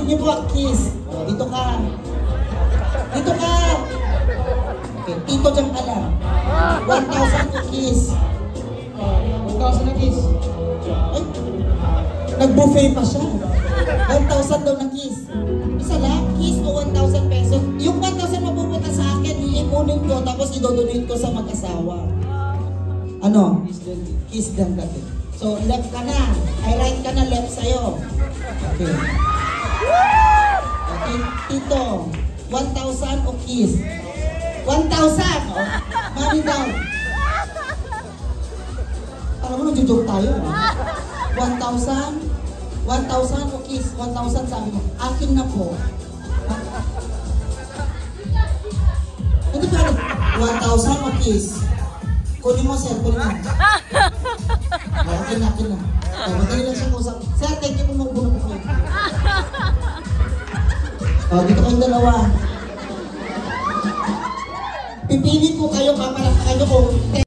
Sige po, kiss. O, dito ka. Dito ka. Okay, tito dyan ka lang. 1,000 to kiss. 1,000 na kiss. Ay, nag-buffet pa siya. 1,000 daw na kiss. Isa lang, kiss o 1,000 pesos. Yung 1,000 mapupunta sa akin, iipunin ko, tapos idodonate ko sa mag-asawa. Ano? Kiss lang dati. So, left ka na. Ay, right ka na, left sa'yo. Okay. Okay, tito, 1,000 o kiss? 1,000! Oh, mami daw. Alam mo, nag-joke tayo. 1,000? 1,000 o kiss? 1,000 sabi mo. Akin na po. Hindi ka 1,000 o kiss? Kunin mo, sir. Kunin mo. Akin na. Madali lang siya kausap. Sir, thank you po, magbuno po kayo. Dito kayong dalawa. Pipili po kayo, papalak kayo kung